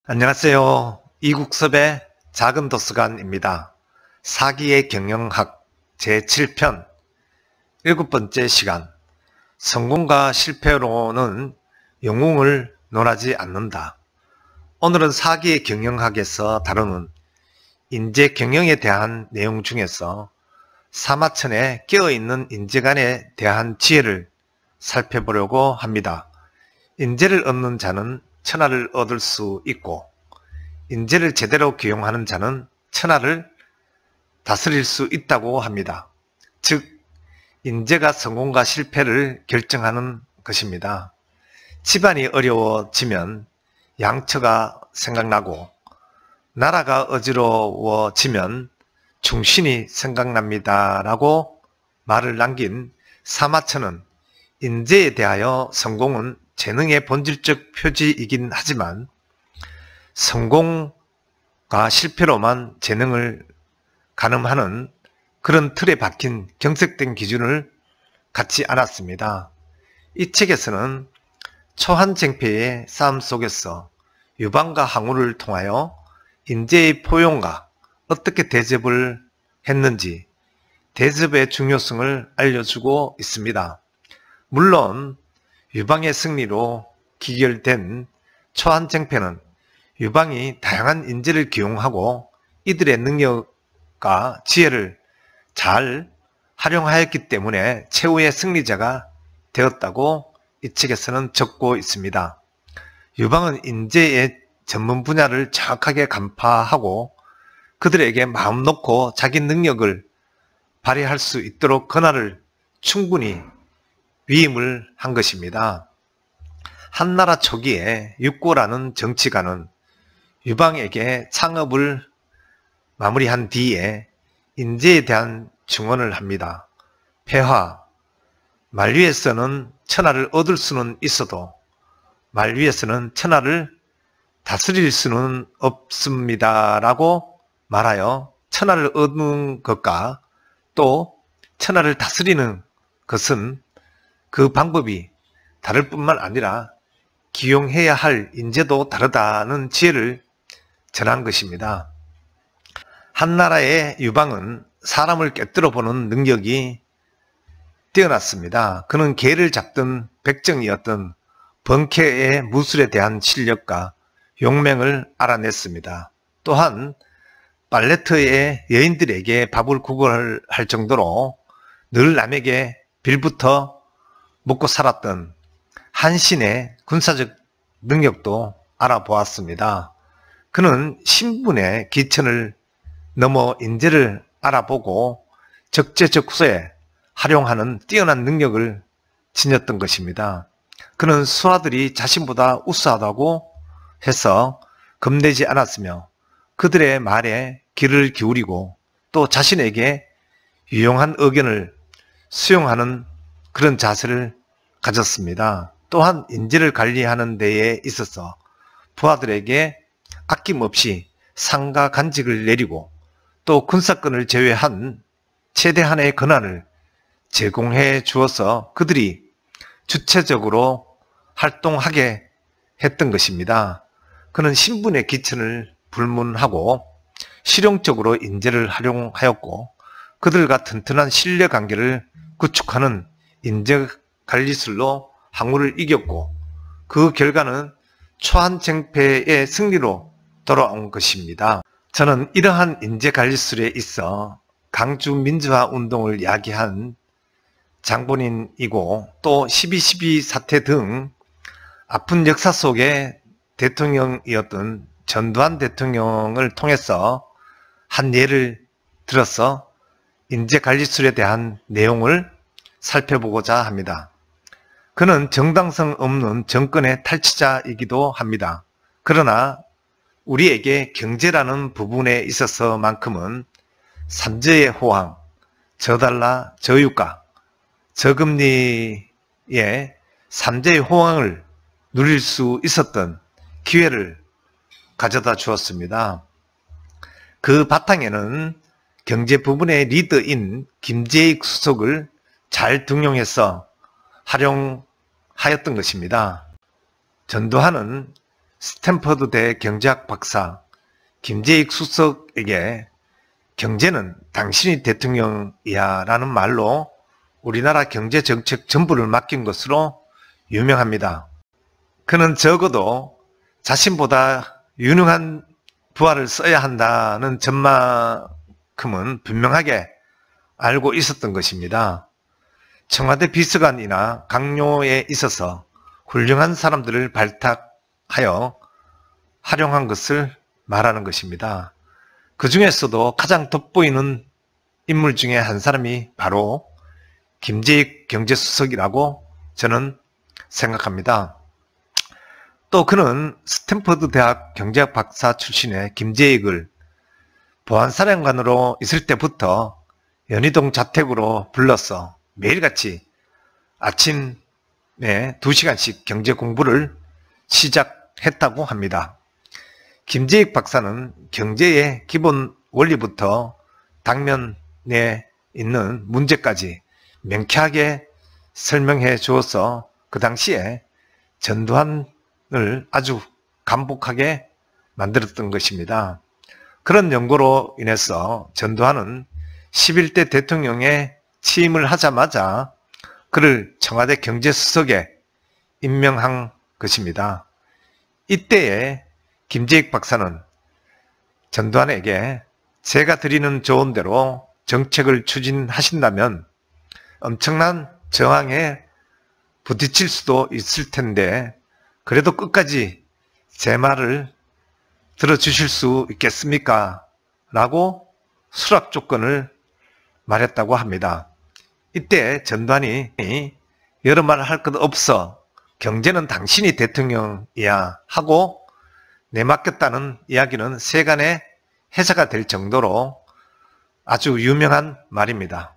안녕하세요. 이국섭의 작은 도서관입니다. 사기의 경영학 제7편 7번째 시간. 성공과 실패로는 영웅을 논하지 않는다. 오늘은 사기의 경영학에서 다루는 인재 경영에 대한 내용 중에서 사마천의 깨어있는 인재관에 대한 지혜를 살펴보려고 합니다. 인재를 얻는 자는 천하를 얻을 수 있고, 인재를 제대로 기용하는 자는 천하를 다스릴 수 있다고 합니다. 즉, 인재가 성공과 실패를 결정하는 것입니다. 집안이 어려워지면 양처가 생각나고, 나라가 어지러워지면 충신이 생각납니다. 라고 말을 남긴 사마천은 인재에 대하여 성공은 재능의 본질적 표지이긴 하지만 성공과 실패로만 재능을 가늠하는 그런 틀에 박힌 경색된 기준을 갖지 않았습니다. 이 책에서는 초한쟁패의 싸움 속에서 유방과 항우를 통하여 인재의 포용과 어떻게 대접을 했는지 대접의 중요성을 알려주고 있습니다. 물론 유방의 승리로 기결된 초한쟁패는 유방이 다양한 인재를 기용하고 이들의 능력과 지혜를 잘 활용하였기 때문에 최후의 승리자가 되었다고 이 책에서는 적고 있습니다. 유방은 인재의 전문 분야를 정확하게 간파하고 그들에게 마음 놓고 자기 능력을 발휘할 수 있도록 권한을 충분히 위임을 한 것입니다. 한나라 초기에 육고라는 정치가는 유방에게 창업을 마무리한 뒤에 인재에 대한 증언을 합니다. 폐하, 말 위에서는 천하를 얻을 수는 있어도 말 위에서는 천하를 다스릴 수는 없습니다. 라고 말하여 천하를 얻는 것과 또 천하를 다스리는 것은 그 방법이 다를 뿐만 아니라 기용해야 할 인재도 다르다는 지혜를 전한 것입니다. 한나라의 유방은 사람을 꿰뚫어 보는 능력이 뛰어났습니다. 그는 개를 잡던 백정이었던 번쾌의 무술에 대한 실력과 용맹을 알아냈습니다. 또한 팔레트의 여인들에게 밥을 구걸할 정도로 늘 남에게 빌부터 먹고 살았던 한신의 군사적 능력도 알아보았습니다. 그는 신분의 기천을 넘어 인재를 알아보고 적재적소에 활용하는 뛰어난 능력을 지녔던 것입니다. 그는 수하들이 자신보다 우수하다고 해서 겁내지 않았으며 그들의 말에 귀를 기울이고 또 자신에게 유용한 의견을 수용하는 그런 자세를 가졌습니다. 또한 인재를 관리하는 데에 있어서 부하들에게 아낌없이 상과 간직을 내리고 또 군사권을 제외한 최대한의 권한을 제공해 주어서 그들이 주체적으로 활동하게 했던 것입니다. 그는 신분의 기천을 불문하고 실용적으로 인재를 활용하였고 그들과 튼튼한 신뢰관계를 구축하는 인재관리술로 항우를 이겼고 그 결과는 초한쟁패의 승리로 돌아온 것입니다. 저는 이러한 인재관리술에 있어 강주 민주화 운동을 야기한 장본인이고 또 12.12 사태 등 아픈 역사 속의 대통령이었던 전두환 대통령을 통해서 한 예를 들어서 인재관리술에 대한 내용을 살펴보고자 합니다. 그는 정당성 없는 정권의 탈취자이기도 합니다. 그러나 우리에게 경제라는 부분에 있어서만큼은 삼재의 호황, 저달러, 저유가, 저금리의 삼재의 호황을 누릴 수 있었던 기회를 가져다 주었습니다. 그 바탕에는 경제 부분의 리더인 김재익 수석을 잘 등용해서 활용하였던 것입니다. 전두환은 스탠퍼드대 경제학 박사 김재익 수석에게 경제는 당신이 대통령이야 라는 말로 우리나라 경제정책 전부를 맡긴 것으로 유명합니다. 그는 적어도 자신보다 유능한 부하를 써야 한다는 점만큼은 분명하게 알고 있었던 것입니다. 청와대 비서관이나 강요에 있어서 훌륭한 사람들을 발탁하여 활용한 것을 말하는 것입니다. 그 중에서도 가장 돋보이는 인물 중에 한 사람이 바로 김재익 경제수석이라고 저는 생각합니다. 또 그는 스탠퍼드 대학 경제학 박사 출신의 김재익을 보안사령관으로 있을 때부터 연희동 자택으로 불러서 매일같이 아침에 2시간씩 경제 공부를 시작했다고 합니다. 김재익 박사는 경제의 기본 원리부터 당면에 있는 문제까지 명쾌하게 설명해 주어서 그 당시에 전두환을 아주 감복하게 만들었던 것입니다. 그런 연구로 인해서 전두환은 11대 대통령에 취임을 하자마자 그를 청와대 경제수석에 임명한 것입니다. 이때에 김재익 박사는 전두환에게 제가 드리는 조언대로 정책을 추진하신다면 엄청난 저항에 부딪힐 수도 있을 텐데 그래도 끝까지 제 말을 들어주실 수 있겠습니까? 라고 수락 조건을 말했다고 합니다. 이때 전두환이 여러 말 할 것 없어 경제는 당신이 대통령이야 하고 내맡겼다는 이야기는 세간의 해사가 될 정도로 아주 유명한 말입니다.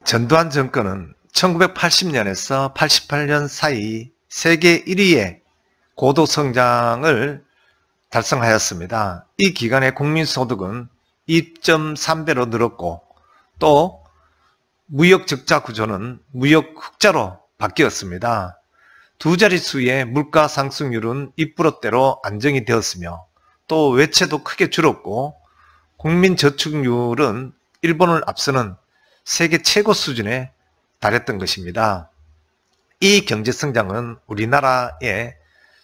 전두환 정권은 1980년에서 88년 사이 세계 1위의 고도 성장을 달성하였습니다. 이 기간의 국민소득은 2.3배로 늘었고 또 무역 적자 구조는 무역 흑자로 바뀌었습니다. 두 자릿수의 물가 상승률은 2%대로 안정이 되었으며 또 외채도 크게 줄었고 국민 저축률은 일본을 앞서는 세계 최고 수준에 달했던 것입니다. 이 경제 성장은 우리나라의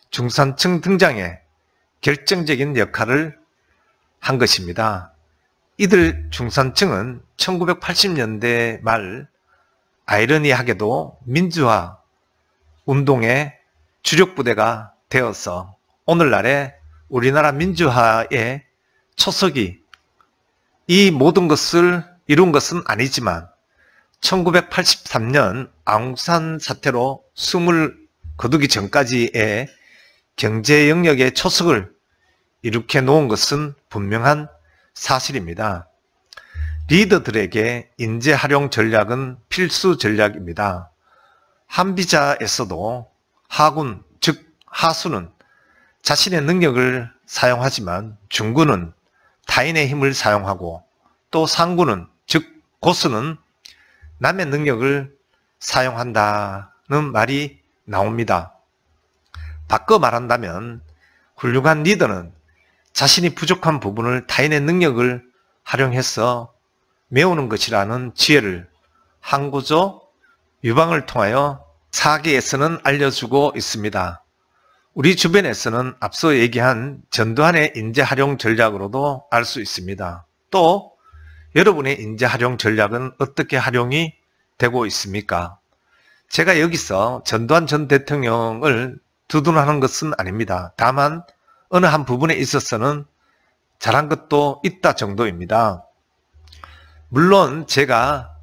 중산층 등장에 결정적인 역할을 한 것입니다. 이들 중산층은 1980년대 말 아이러니하게도 민주화 운동의 주력 부대가 되어서 오늘날의 우리나라 민주화의 초석이 이 모든 것을 이룬 것은 아니지만 1983년 아웅산 사태로 숨을 거두기 전까지의 경제 영역의 초석을 이룩해 놓은 것은 분명한 사실입니다. 리더들에게 인재 활용 전략은 필수 전략입니다. 한비자에서도 하군, 즉 하수는 자신의 능력을 사용하지만 중군은 타인의 힘을 사용하고 또 상군은, 즉 고수는 남의 능력을 사용한다는 말이 나옵니다. 바꿔 말한다면 훌륭한 리더는 자신이 부족한 부분을 타인의 능력을 활용해서 메우는 것이라는 지혜를 항구조 유방을 통하여 사기에서는 알려주고 있습니다. 우리 주변에서는 앞서 얘기한 전두환의 인재 활용 전략으로도 알 수 있습니다. 또 여러분의 인재 활용 전략은 어떻게 활용이 되고 있습니까? 제가 여기서 전두환 전 대통령을 두둔하는 것은 아닙니다. 다만 어느 한 부분에 있어서는 잘한 것도 있다 정도입니다. 물론 제가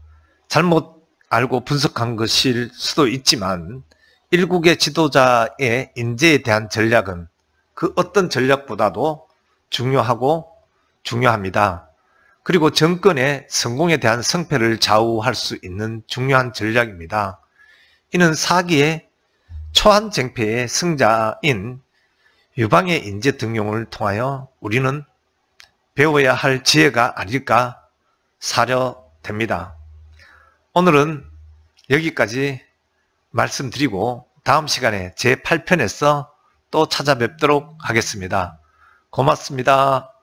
잘못 알고 분석한 것일 수도 있지만 일국의 지도자의 인재에 대한 전략은 그 어떤 전략보다도 중요합니다. 그리고 정권의 성공에 대한 성패를 좌우할 수 있는 중요한 전략입니다. 이는 사기의 초한쟁패의 승자인 유방의 인재 등용을 통하여 우리는 배워야 할 지혜가 아닐까 사료됩니다. 오늘은 여기까지 말씀드리고 다음 시간에 제8편에서 또 찾아뵙도록 하겠습니다. 고맙습니다.